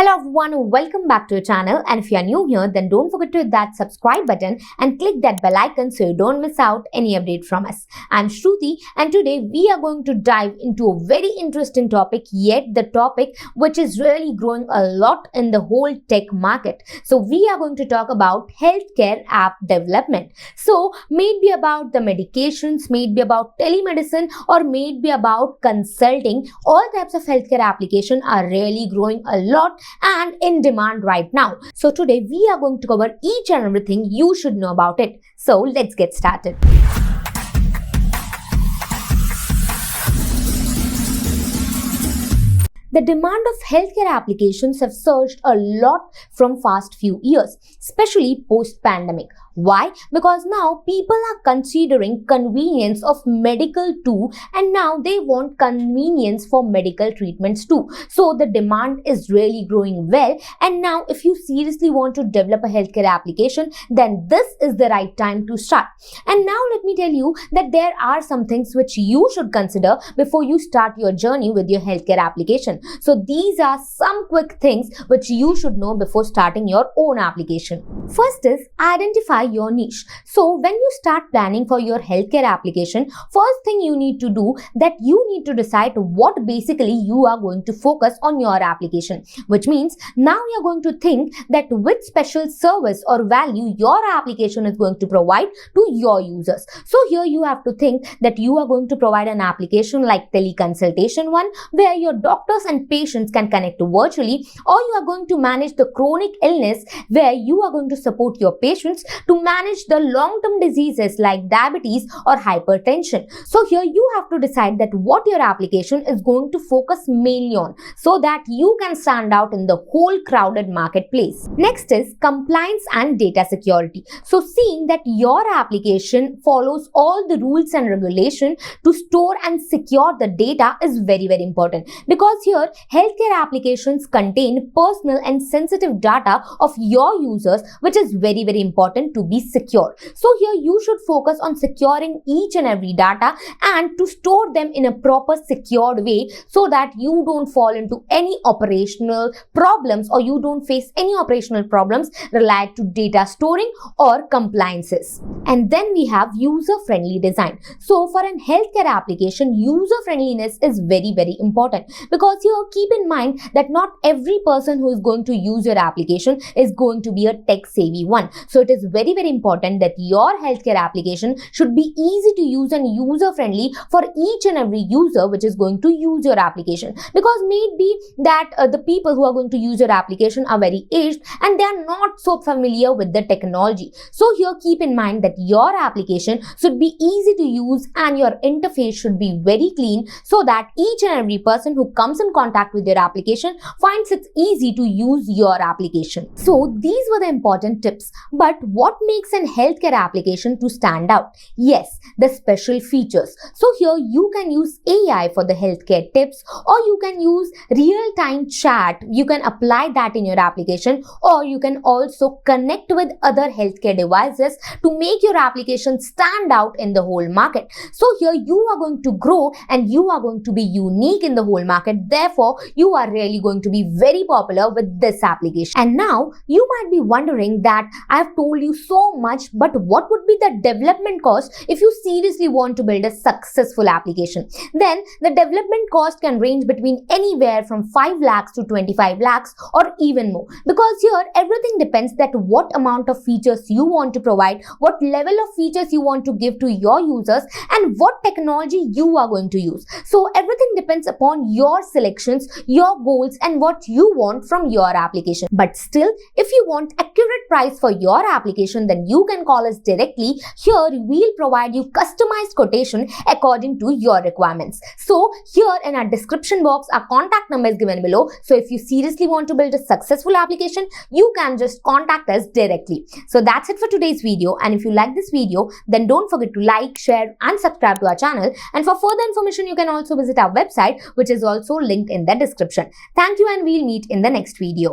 Hello everyone, welcome back to your channel, and if you are new here then don't forget to hit that subscribe button and click that bell icon so you don't miss out any update from us. I'm Shruti and today we are going to dive into a very interesting topic, yet the topic which is really growing a lot in the whole tech market. So we are going to talk about healthcare app development. So maybe about the medications, maybe about telemedicine, or maybe about consulting. All types of healthcare applications are really growing a lot and in demand right now. So today we are going to cover each and everything you should know about it. So let's get started. The demand of healthcare applications have surged a lot from past few years, especially post-pandemic. Why? Because now people are considering convenience of medical too, and now they want convenience for medical treatments too. So the demand is really growing well, and now if you seriously want to develop a healthcare application, then this is the right time to start. And now let me tell you that there are some things which you should consider before you start your journey with your healthcare application. So these are some quick things which you should know before starting your own application. First is identify your niche. So when you start planning for your healthcare application, first thing you need to do that you need to decide what basically you are going to focus on your application, which means now you're going to think that which special service or value your application is going to provide to your users. So here you have to think that you are going to provide an application like teleconsultation one, where your doctors and patients can connect virtually, or you are going to manage the chronic illness where you are going to support your patients to manage the long-term diseases like diabetes or hypertension. So here you have to decide that what your application is going to focus mainly on, so that you can stand out in the whole crowded marketplace. Next is compliance and data security. So seeing that your application follows all the rules and regulation to store and secure the data is very important, because here healthcare applications contain personal and sensitive data of your users, which is very important to be secure. So here you should focus on securing each and every data and to store them in a proper secured way, so that you don't fall into any operational problems or you don't face any operational problems related to data storing or compliances. And then we have user-friendly design. So for an healthcare application, user-friendliness is very important, because here keep in mind that not every person who is going to use your application is going to be a tech-savvy one. So it is very important that your healthcare application should be easy to use and user-friendly for each and every user which is going to use your application, because maybe that the people who are going to use your application are very aged and they are not so familiar with the technology. So here keep in mind that your application should be easy to use and your interface should be very clean, so that each and every person who comes in contact with your application finds it easy to use your application. So these were the important tips. But what makes an healthcare application to stand out? Yes, the special features. So here you can use AI for the healthcare tips, or you can use real-time chat. You can apply that in your application, or you can also connect with other healthcare devices to make your application stand out in the whole market. So here you are going to grow and you are going to be unique in the whole market. Therefore, you are really going to be very popular with this application. And now you might be wondering that I have told you so much, but what would be the development cost if you seriously want to build a successful application? Then the development cost can range between anywhere from 5 lakhs to 25 lakhs or even more, because here everything depends that what amount of features you want to provide, what level of features you want to give to your users, and what technology you are going to use. So everything depends upon your selections, your goals, and what you want from your application. But still, if you want accurate price for your application, then you can call us directly. Here we'll provide you customized quotation according to your requirements. So here in our description box, our contact number is given below. So if you seriously want to build a successful application, you can just contact us directly. So that's it for today's video, and if you like this video, then don't forget to like, share and subscribe to our channel. And for further information, you can also visit our website, which is also linked in the description. Thank you, and we'll meet in the next video.